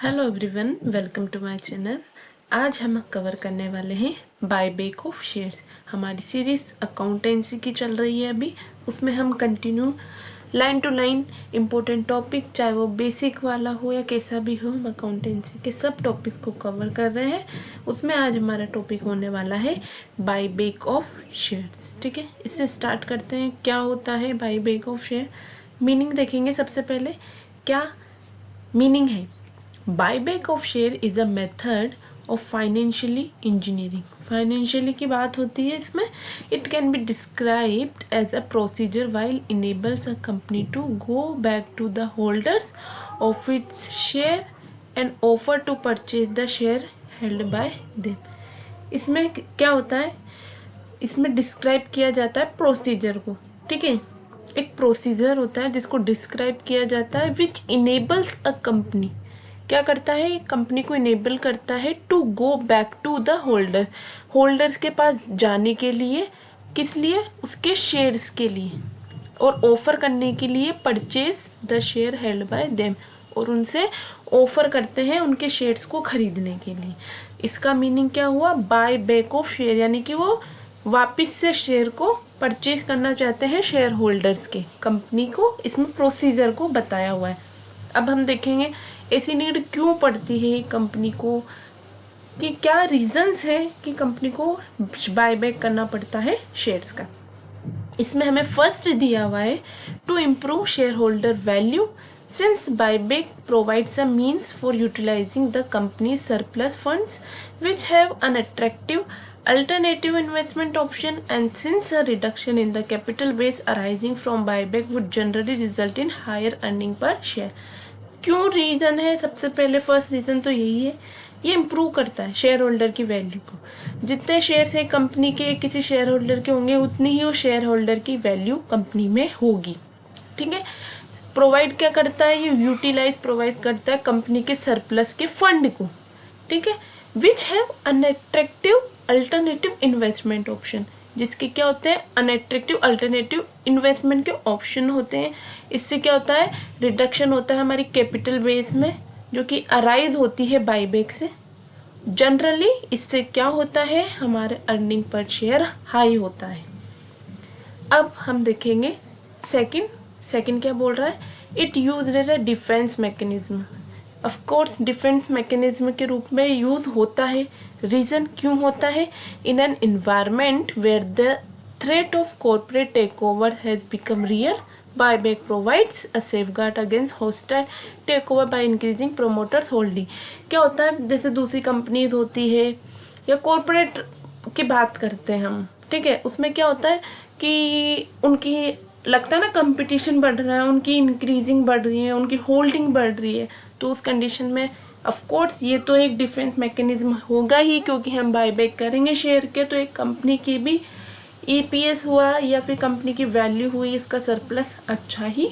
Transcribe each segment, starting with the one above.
Hello everyone, welcome to my channel. आज हम cover करने वाले हैं बायबैक ऑफ शेयर्स। हमारी सीरीज अकाउंटेंसी की चल रही है अभी, उसमें हम continue line to line important topic, चाहे वो बेसिक वाला हो या कैसा भी हो, हम अकाउंटेंसी के सब टॉपिक्स को कवर कर रहे हैं। उसमें आज हमारा टॉपिक होने वाला है बायबैक ऑफ शेयर्स। ठीक है, इससे स्टार्ट करते हैं। क्या होता है बायबैक ऑफ शेयर? मीनिंग देखेंगे सबसे पहले। क्या मीनिंग है? Buyback of share is a method of financially engineering. Financially की बात होती है इसमें। It can be described as a procedure while enables a company to go back to the holders of its share and offer to purchase the share held by them. इसमें क्या होता है? इसमें डिस्क्राइब किया जाता है प्रोसीजर को। ठीक है, एक प्रोसीजर होता है जिसको डिस्क्राइब किया जाता है विच इनेबल्स अ कंपनी। क्या करता है? कंपनी को इनेबल करता है to go back to the holder, holders के पास जाने के लिए। किस लिए? उसके शेयर्स के लिए, और ऑफर करने के लिए purchase the share held by them, और उनसे ऑफर करते हैं उनके शेयर्स को खरीदने के लिए। इसका मीनिंग क्या हुआ? बाय बैक ऑफ शेयर, यानी कि वो वापस से शेयर को परचेज करना चाहते हैं शेयर होल्डर्स के, कंपनी को। इसमें प्रोसीजर को बताया हुआ है। अब हम देखेंगे ऐसी नीड क्यों पड़ती है कंपनी को, कि क्या रीजंस है कि कंपनी को बायबैक करना पड़ता है शेयर्स का। इसमें हमें फर्स्ट दिया हुआ है to improve share holder value since buyback provides a means for utilising the company surplus funds which have an attractive alternative investment option, and since a reduction in the capital base arising from buyback would generally result in higher earning per share। क्यों reason है? सबसे पहले first reason तो यही है, ये improve करता है शेयर होल्डर की वैल्यू को। जितने शेयर्स है कंपनी के किसी शेयर होल्डर के होंगे, उतनी ही वो शेयर होल्डर की वैल्यू कंपनी में होगी। ठीक है। प्रोवाइड क्या करता है? ये यूटिलाइज प्रोवाइड करता है कंपनी के सरप्लस के फंड को। ठीक है। Which have unattractive alternative investment option, जिसके क्या होते हैं? अनअट्रैक्टिव अल्टरनेटिव इन्वेस्टमेंट के ऑप्शन होते हैं। इससे क्या होता है? रिडक्शन होता है हमारी कैपिटल बेस में, जो कि अराइज होती है बायबैक से। जनरली इससे क्या होता है? हमारे अर्निंग पर शेयर हाई होता है। अब हम देखेंगे सेकंड क्या बोल रहा है? It use as a defence mechanism. Of course defence mechanism के रूप में यूज़ होता है। रीज़न क्यों होता है? In an environment where the threat of corporate take over has become real, buyback provides a safeguard against hostile take over by increasing promoters holding. क्या होता है? जैसे दूसरी कंपनीज होती है या कॉर्पोरेट की बात करते हैं हम, ठीक है, उसमें क्या होता है कि उनकी लगता है ना कंपटीशन बढ़ रहा है, उनकी इंक्रीजिंग बढ़ रही है, उनकी होल्डिंग बढ़ रही है, तो उस कंडीशन में ऑफ कोर्स ये तो एक डिफेंस मैकेनिज्म होगा ही, क्योंकि हम बायबैक करेंगे शेयर के, तो एक कंपनी की भी ईपीएस हुआ या फिर कंपनी की वैल्यू हुई, इसका सरप्लस अच्छा ही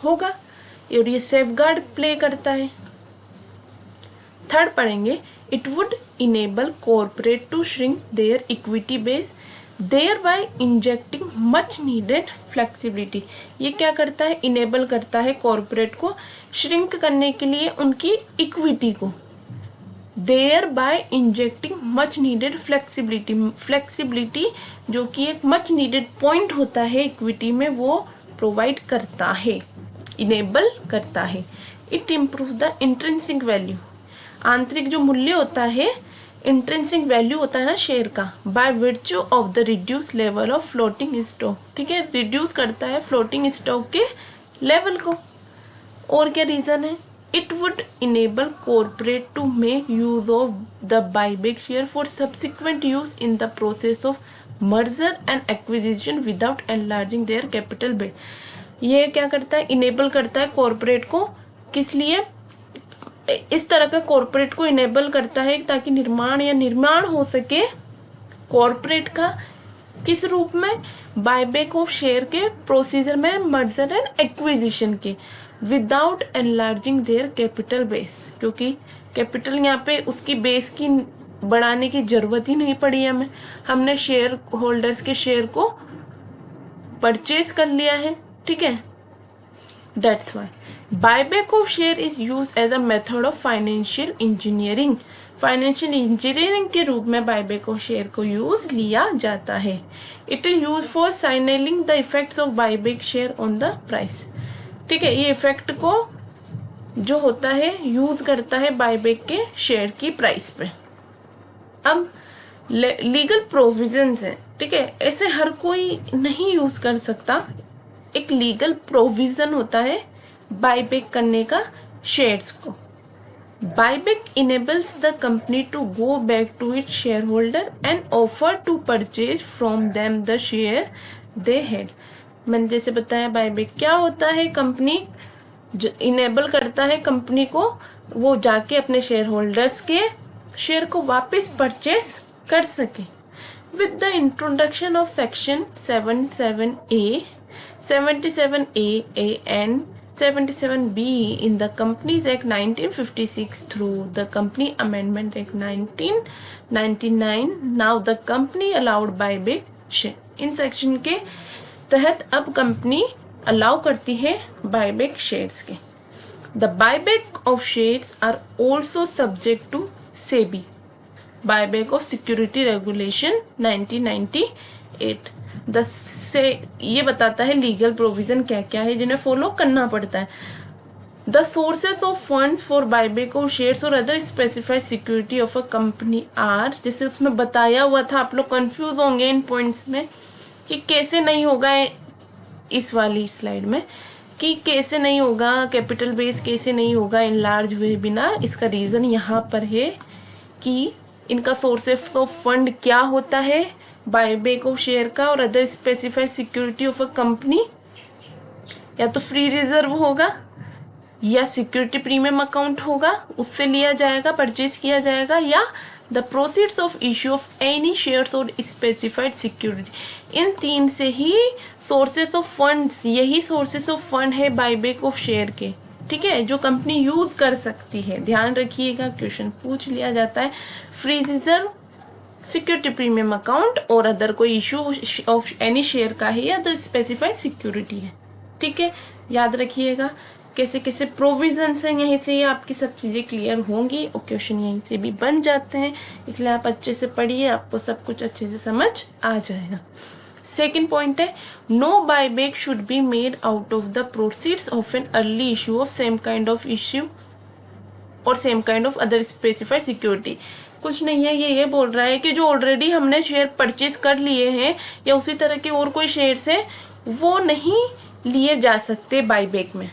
होगा, और ये सेफगार्ड प्ले करता है। थर्ड पढ़ेंगे, it would enable corporate to shrink their equity base thereby injecting much needed flexibility. ये क्या करता है? इनेबल करता है कॉर्पोरेट को श्रिंक करने के लिए उनकी इक्विटी को, thereby injecting much needed flexibility. Flexibility जो कि एक मच नीडेड पॉइंट होता है इक्विटी में, वो प्रोवाइड करता है, इनेबल करता है। It improve the intrinsic value, आंतरिक जो मूल्य होता है, इंट्रिंसिक वैल्यू होता है ना शेयर का, by virtue of the reduce level of floating stock. ठीक है, रिड्यूस करता है फ्लोटिंग स्टॉक के लेवल को। और क्या रीज़न है? It would enable corporate to make use of the buyback share for subsequent use in the process of merger and acquisition without enlarging their capital base. ये क्या करता है? इनेबल करता है कॉर्पोरेट को। किस लिए? इस तरह का कॉर्पोरेट को इनेबल करता है ताकि निर्माण हो सके कॉर्पोरेट का। किस रूप में? बायबैक ऑफ शेयर के प्रोसीजर में, मर्जर एंड एक्विजिशन के, without enlarging their capital base, क्योंकि कैपिटल यहाँ पे उसकी बेस की बढ़ाने की जरूरत ही नहीं पड़ी हमें। हमने शेयर होल्डर्स के शेयर को परचेज कर लिया है। ठीक है, that's why buyback of share is use as a method of financial engineering. Financial engineering के रूप में बायबैक ऑफ शेयर को यूज लिया जाता है। It is use for signalling the effects of buyback share on the price. ठीक है, ये इफेक्ट को जो होता है यूज करता है बायबैक के शेयर की प्राइस पे। अब लीगल प्रोविजंस है, ठीक है, ऐसे हर कोई नहीं यूज कर सकता। एक लीगल प्रोविजन होता है बायबैक करने का शेयर्स को। Buyback enables the company to go back to its share holder and offer to purchase from them the share they had. मैंने जैसे बताया बायबैक क्या होता है, कंपनी इनेबल करता है कंपनी को वो जाके अपने शेयर होल्डर्स के शेयर को वापस परचेज कर सके। With the introduction of section 77A, 77A and 77B in the Companies Act 1956 through the Company Amendment Act 1999, now the company allowed buyback share। इन सेक्शन के तहत अब कंपनी अलाउ करती है बायबैक शेयर्स के। The buyback of shares are also subject to SEBI, buyback of security regulation 1998। से ये बताता है लीगल प्रोविजन क्या क्या है जिन्हें फॉलो करना पड़ता है। The sources of funds for buyback of shares और other specified security of a company are, जैसे उसमें बताया हुआ था, आप लोग कंफ्यूज होंगे इन पॉइंट्स में कि कैसे नहीं होगा, इस वाली स्लाइड में कि कैसे नहीं होगा कैपिटल बेस, कैसे नहीं होगा इन लार्ज वे बिना। इसका रीज़न यहाँ पर है कि इनका सोर्सेस ऑफ फंड क्या होता है बायबैक ऑफ शेयर का और other specified security of a company, या तो फ्री रिजर्व होगा या सिक्योरिटी प्रीमियम अकाउंट होगा, उससे लिया जाएगा, परचेज किया जाएगा, या the proceeds of issue of any shares और स्पेसिफाइड सिक्योरिटी। इन तीन से ही सोर्सेस ऑफ फंड्स, यही सोर्सेस ऑफ फंड है बायबैक ऑफ शेयर के, ठीक है, जो कंपनी यूज कर सकती है। ध्यान रखिएगा, क्वेश्चन पूछ लिया जाता है। Free reserve, security premium account और अदर कोई इशू ऑफ एनी शेयर का है या अदर स्पेसिफाइड सिक्योरिटी है। ठीक है, याद रखिएगा कैसे कैसे प्रोविजंस हैं, यहीं से ही आपकी सब चीज़ें क्लियर होंगी और क्वेश्चन यहीं से भी बन जाते हैं। इसलिए आप अच्छे से पढ़िए, आपको सब कुछ अच्छे से समझ आ जाएगा। सेकेंड पॉइंट है, no buyback should be made out of the proceeds of an early issue of same kind of issue और same kind of other specified security. कुछ नहीं है, ये बोल रहा है कि जो ऑलरेडी हमने शेयर परचेज कर लिए हैं या उसी तरह के और कोई शेयर्स हैं वो नहीं लिए जा सकते बायबैक में।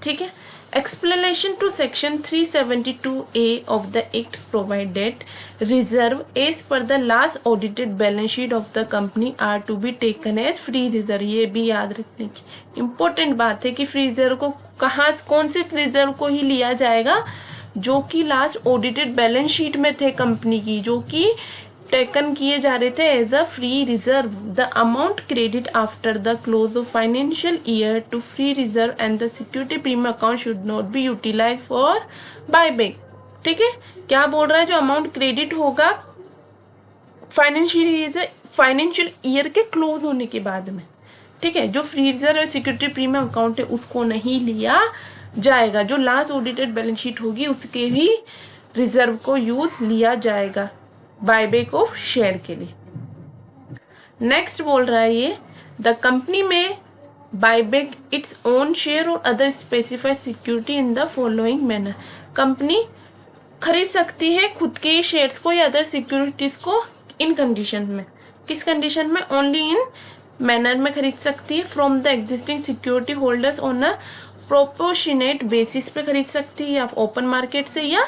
ठीक है, explanation to section 372A of the act provide that reserve as per the last audited balance sheet of the company are to be taken as free reserve. ये भी याद रखने की इम्पोर्टेंट बात है कि फ्री रिजर्व को कौन से रिजर्व को ही लिया जाएगा, जो कि लास्ट ऑडिटेड बैलेंस शीट में थे कंपनी की, जो कि टेकन किए जा रहे थे as a free reserve. The amount credit after the close of financial year to free reserve and the security premium account should not be utilise for buyback. ठीक है, क्या बोल रहा है, जो अमाउंट क्रेडिट होगा फाइनेंशियल ईयर के close होने के बाद में, ठीक है, जो फ्री रिजर्व और सिक्योरिटी प्रीमियम अकाउंट है उसको नहीं लिया जाएगा। जो लास्ट ऑडिटेड बैलेंस शीट होगी उसके ही रिजर्व को यूज लिया जाएगा बायबैक ऑफ शेयर के लिए। नेक्स्ट बोल रहा है ये, the company may buyback it's own share और other specified security in the following manner. Company खरीद सकती है खुद के शेयर्स को या अदर सिक्योरिटीज को इन कंडीशन में। किस कंडीशन में? ओनली इन मैनर में खरीद सकती है from the existing security holders on a proportionate basis पे खरीद सकती है, या ओपन मार्केट से, या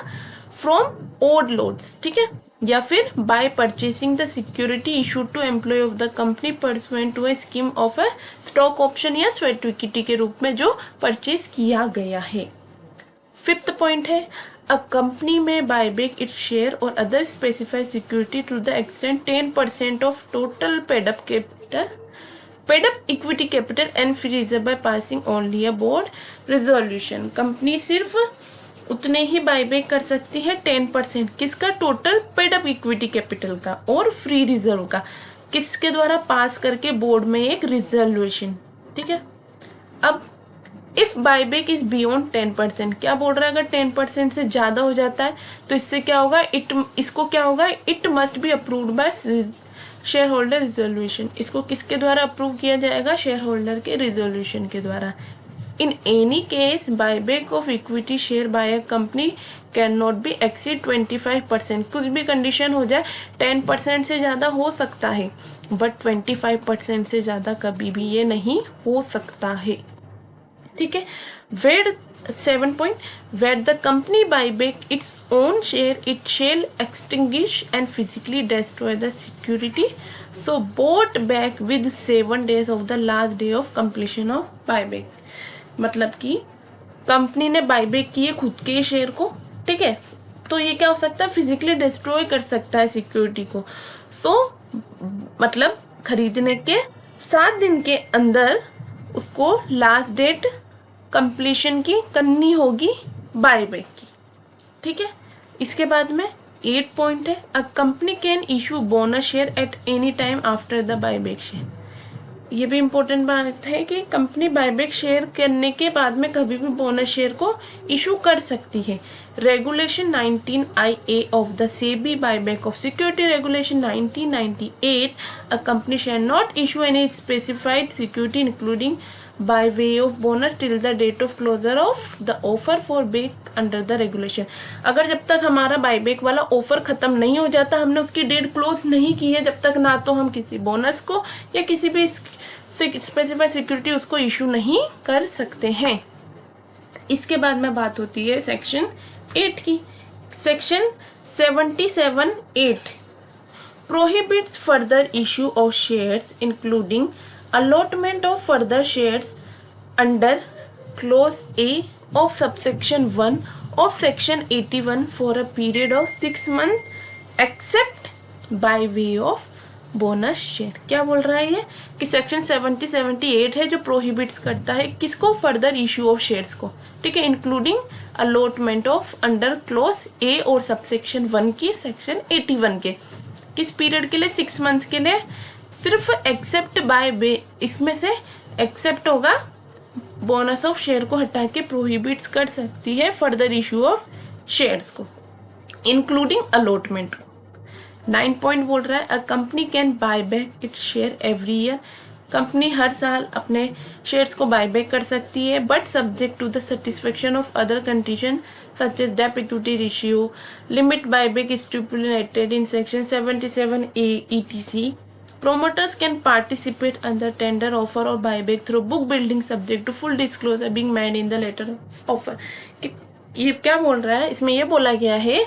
फ्रॉम ओड लोड्स, ठीक है, या फिर by purchasing the security issued to employ of the company pursuant to a scheme of a stock option या स्वेट इक्विटी के रूप में जो परचेज किया गया है। फिफ्थ पॉइंट है, a company may buyback its share और other specified security to the extent 10% of total paid up equity capital and free reserve by passing only a board resolution. Company सिर्फ उतने ही buyback कर सकती है 10%, किसका? Total paid up equity capital का और फ्री रिजर्व का, किसके द्वारा? पास करके बोर्ड में एक रिजोल्यूशन। ठीक है, अब इफ बायबैक इज बियॉन्ड 10%, क्या बोल रहा है, अगर 10% से ज़्यादा हो जाता है तो इससे क्या होगा, इसको क्या होगा, it must be approved by share holder resolution. इसको किसके द्वारा अप्रूव किया जाएगा, शेयर होल्डर के रिजोल्यूशन के द्वारा। In any case buyback of equity share by a company cannot be exceed 25%। कुछ भी कंडीशन हो जाए 10% से ज़्यादा हो सकता है, बट 25% से ज़्यादा कभी भी ये नहीं हो सकता है। ठीक है। Where 7 point, where the company buy back its own share it shall extinguish and physically destroy the security so bought back with 7 days of the last day of completion of buyback. मतलब कि company ने buyback किए खुद के share को, ठीक है, तो ये क्या हो सकता है, फिजिकली डिस्ट्रॉय कर सकता है सिक्योरिटी को। सो मतलब खरीदने के 7 दिन के अंदर उसको लास्ट डेट कंप्लीशन की करनी होगी बायबैक की। ठीक है। इसके बाद में 8 पॉइंट है, a company can issue bonus share at any time after the buyback share. ये भी इम्पोर्टेंट बात है कि कंपनी बायबैक शेयर करने के बाद में कभी भी बोनस शेयर को इशू कर सकती है। Regulation 19IA of the SEBI buyback of security regulation 1998, a company share not issue any specified security including by way of bonus till the date of closure of the offer for back under the regulation। अगर जब तक हमारा buyback वाला offer खत्म नहीं हो जाता, हमने उसकी डेट क्लोज नहीं की है, जब तक ना तो हम किसी बोनस को या किसी भी स्पेसिफाइड सिक्योरिटी उसको इशू नहीं कर सकते हैं। इसके बाद में बात होती है सेक्शन 8 की। Section 77(8) prohibits further issue of shares including allotment of further shares under clause A of subsection 1 of section 81 for a period of 6 months except by way of bonus share. क्या बोल रहा है ये कि सेक्शन 78 है जो prohibits करता है किसको, फर्दर इशू ऑफ शेयर्स को। ठीक है, including allotment of under clause A और सबसेक्शन 1 की सेक्शन 81 के। किस पीरियड के लिए, 6 मंथ के लिए। सिर्फ एक्सेप्ट बाय वे, इसमें से एक्सेप्ट होगा, बोनस ऑफ शेयर को हटा के प्रोहिबिट्स कर सकती है फर्दर इशू ऑफ शेयर्स को, इंक्लूडिंग अलॉटमेंट। 9 पॉइंट बोल रहा है, a company can buy back its share every year. Company हर साल अपने शेयर्स को बायबैक कर सकती है, but subject to the satisfaction of other condition such as debt equity ratio limit buyback stipulated in section 77A ETC। Promoters can participate under tender offer or buyback through book building subject to full disclosure being made in the letter of offer। ये क्या बोल रहा है, इसमें ये बोला गया है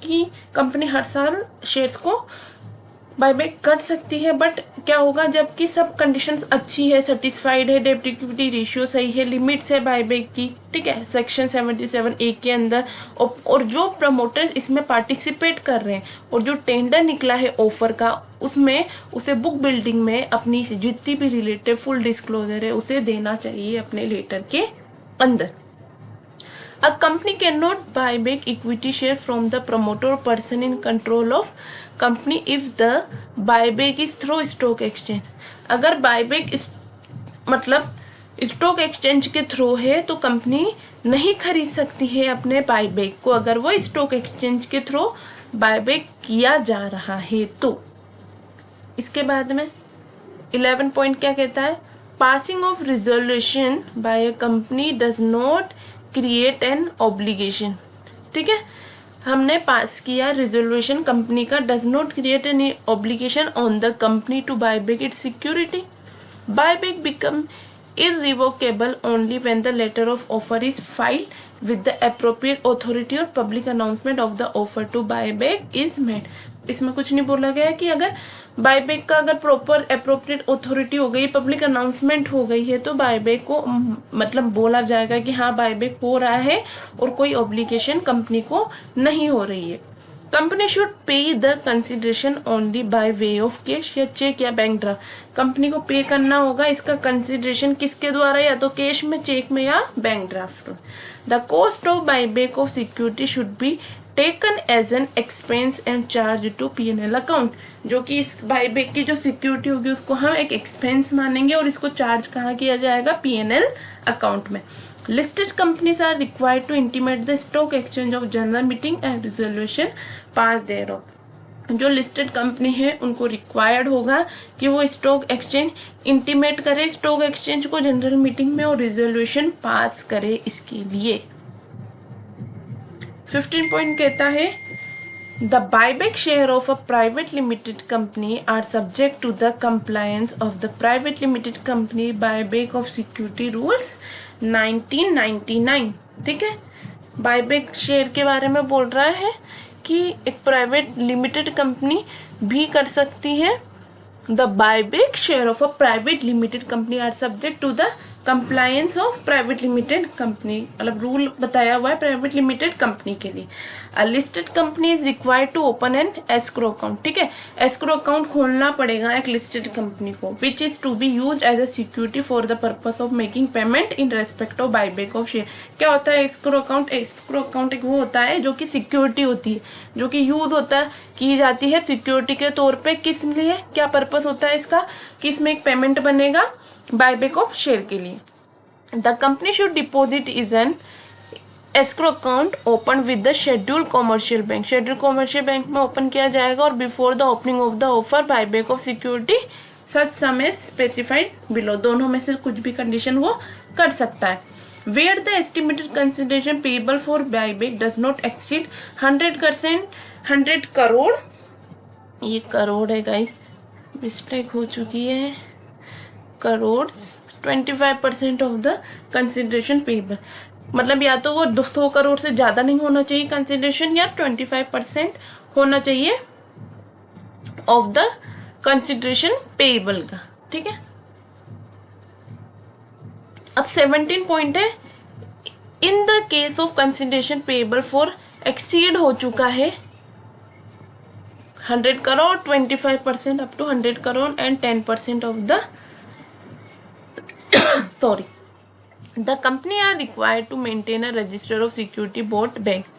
कि कंपनी हर साल शेयर्स को बायबैक कर सकती है, बट क्या होगा, जबकि सब कंडीशंस अच्छी है, सेटिस्फाइड है, डेब्ट इक्विटी रेशियो सही है, लिमिट्स है बायबैक की। ठीक है, सेक्शन 77A के अंदर। और जो प्रमोटर्स इसमें पार्टिसिपेट कर रहे हैं और जो टेंडर निकला है ऑफर का, उसमें उसे बुक बिल्डिंग में अपनी जितनी भी रिलेटेड फुल डिस्क्लोजर है उसे देना चाहिए अपने लेटर के अंदर। A company cannot buy back equity share from the promoter or person in control of company if the buyback is through stock exchange। अगर buyback मतलब स्टॉक एक्सचेंज के थ्रू है तो कंपनी नहीं खरीद सकती है अपने बायबैक को, अगर वो स्टॉक एक्सचेंज के थ्रू बायबैक किया जा रहा है तो। इसके बाद में 11 पॉइंट क्या कहता है, passing of resolution by a company does not create an obligation. ठीक है, हमने पास किया रिजोल्यूशन कंपनी का, does not create any obligation on the company to buy back its security. Buyback become irrevocable only when the letter of offer is filed with the appropriate authority or public announcement of the offer to buyback is made। इसमें कुछ नहीं बोला गया कि अगर buyback का अगर proper appropriate authority हो गई, पब्लिक अनाउंसमेंट हो गई है तो बायबैक को मतलब बोला जाएगा कि हाँ बायबैक हो रहा है और कोई ऑब्लिगेशन कंपनी को नहीं हो रही है। Company should pay the consideration only by way of cash या चेक या बैंक ड्राफ्ट। कंपनी को पे करना होगा इसका कंसिडरेशन किसके द्वारा, या तो कैश में, चेक में या bank draft. The cost of buyback of security should be taken as an expense and charge to P&L account. जो कि इस बाईबैक की जो सिक्योरिटी होगी उसको हम एक एक्सपेंस मानेंगे और इसको चार्ज कहाँ किया जाएगा, P&L अकाउंट में। Listed companies are required to intimate the stock exchange of general meeting and resolution pass thereof. जो लिस्टेड कंपनी है उनको रिक्वायर्ड होगा कि वो स्टॉक एक्सचेंज इंटीमेट करे स्टॉक एक्सचेंज को जनरल मीटिंग में और रिजोल्यूशन पास करे इसके लिए। 15 पॉइंट कहता है the buyback share of a private limited company are subject to the compliance of the private limited company buyback of security rules 1999। ठीक है, बायबैक शेयर के बारे में बोल रहा है कि एक प्राइवेट लिमिटेड कंपनी भी कर सकती है। The buyback share of a private limited company are subject to the compliance of private limited company, मतलब रूल बताया हुआ है प्राइवेट लिमिटेड कंपनी के लिए। A listed company is required to open an escrow account. ठीक है, escrow account खोलना पड़ेगा एक लिस्टेड कंपनी को, which is to be used as a security for the purpose of making payment in respect of buyback of share. क्या होता है escrow account? Escrow account एक वो होता है जो कि सिक्योरिटी होती है, जो कि यूज होता है, की जाती है सिक्योरिटी के तौर पे। किस लिए, क्या पर्पस होता है इसका, कि इसमें एक पेमेंट बनेगा बायबैक ऑफ शेयर के लिए। The company should deposit is an escrow account open with the scheduled commercial bank. Scheduled commercial bank में ओपन किया जाएगा और before the opening of the offer buyback of security such some is specified below. दोनों में से कुछ भी condition वो कर सकता है। Where the estimated consideration payable for buyback does not exceed 100 crore. ये करोड़ है गाइस, मिस्टेक हो चुकी है, crore 25% of the consideration payable. मतलब या तो वो 200 करोड़ से ज़्यादा नहीं होना चाहिए कंसिडरेशन, या 25% होना चाहिए ऑफ द कंसिडरेशन पेबल का। ठीक है, अब 17 पॉइंट है, in the case of consideration payable for exceed हो चुका है 100 crore, 25% up to 100 crore and 10% of the sorry, the company are required to maintain a register of security bought back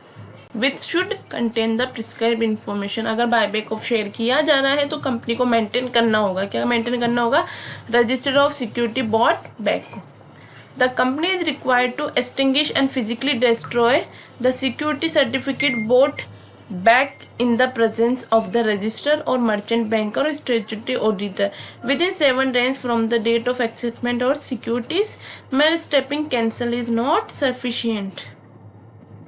which should contain the prescribed information। अगर buyback of share किया जा रहा है तो company को मेंटेन करना होगा, क्या मेंटेन करना होगा, register of security bought back को। The company is required to extinguish and physically destroy the security certificate bought back in the presence of the registrar or merchant banker or statutory auditor within 7 days from the date of acceptance or securities। mere stepping cancel is not sufficient।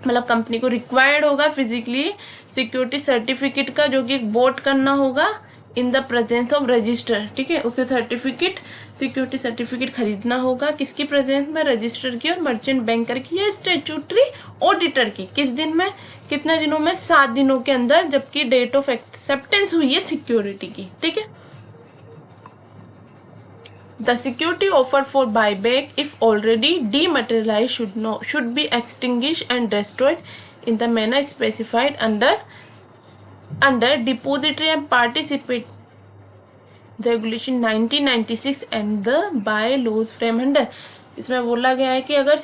मतलब company को required होगा physically security certificate का, जो कि vote करना होगा in the presence of register. ठीक है, उसे सर्टिफिकेट सिक्योरिटी सर्टिफिकेट खरीदना होगा किसकी प्रेजेंस में, रजिस्टर की और मर्चेंट बैंकर की या स्टैट्यूटरी ऑडिटर की। किस दिन में, कितने दिनों में, 7 दिनों के अंदर, जबकि डेट ऑफ एक्सेप्टेंस हुई है सिक्योरिटी की। ठीक है, the security offer for buyback if already dematerialise should be extinguish and destroyed in the manner specified under depository and participate regulation 1996 and the bylaws frame under। इसमें बोला गया है कि अगर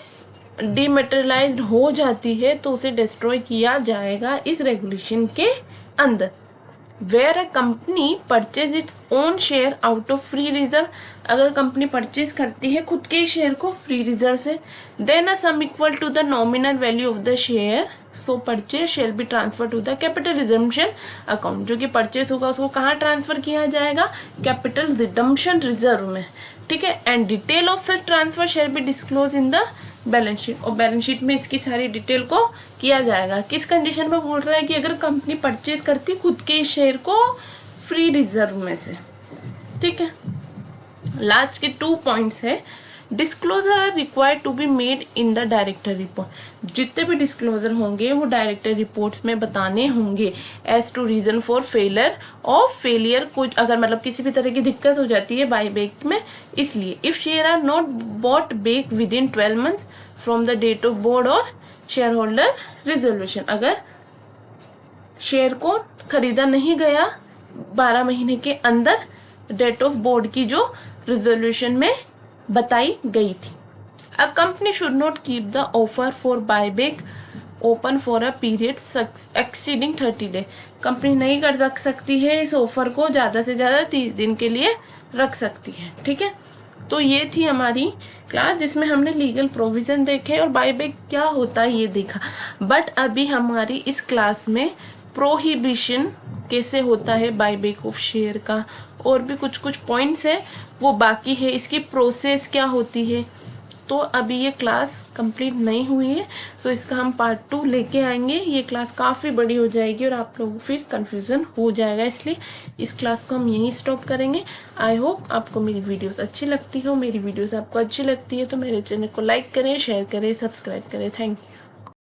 डीमेटेरियलाइज्ड हो जाती है तो उसे डिस्ट्रॉय किया जाएगा इस रेगुलेशन के अंदर। Where a company purchase its own share out of free reserve. अगर कंपनी परचेज करती है खुद के शेयर को फ्री रिजर्व से, then a sum equal to the nominal value of the share, so purchase shall be transfer to the capital redemption account. जो कि purchase होगा उसको कहाँ ट्रांसफर किया जाएगा, कैपिटल रिडम्पशन रिजर्व में। ठीक है, and detail of such transfer shall be disclose in the balance sheet. और बैलेंस शीट में इसकी सारी डिटेल को किया जाएगा। किस कंडीशन में बोल रहा है कि अगर कंपनी परचेज करती खुद के शेयर को फ्री रिजर्व में से। ठीक है, लास्ट के 2 पॉइंट्स है, disclosure are required to be made in the director report. जितने भी डिस्क्लोजर होंगे वो डायरेक्टर रिपोर्ट में बताने होंगे as to reason for failure of failure. कुछ अगर मतलब किसी भी तरह की दिक्कत हो जाती है बायबैक में, इसलिए if share are not bought back within 12 months from the date of board और शेयर होल्डर रिजोल्यूशन। अगर शेयर को खरीदा नहीं गया 12 महीने के अंदर डेट ऑफ बोर्ड की जो रिजोल्यूशन में बताई गई थी। A company should not keep the offer for buyback open for a period exceeding 30 day. Company नहीं कर सकती है इस ऑफर को, ज़्यादा से ज़्यादा 30 दिन के लिए रख सकती है। ठीक है, तो ये थी हमारी क्लास जिसमें हमने लीगल प्रोविज़न देखे और बायबैक क्या होता है ये देखा। बट अभी हमारी इस क्लास में प्रोहिबिशन कैसे होता है बायबैक ऑफ शेयर का, और भी कुछ कुछ पॉइंट्स है वो बाकी है, इसकी प्रोसेस क्या होती है। तो अभी ये क्लास कंप्लीट नहीं हुई है, तो इसका हम पार्ट 2 लेके आएंगे। ये क्लास काफ़ी बड़ी हो जाएगी और आप लोगों को फिर कन्फ्यूज़न हो जाएगा, इसलिए इस क्लास को हम यहीं स्टॉप करेंगे। आई होप आपको मेरी वीडियोस अच्छी लगती हो। मेरी वीडियोस आपको अच्छी लगती है तो मेरे चैनल को लाइक करें, शेयर करें, सब्सक्राइब करें। Thank you.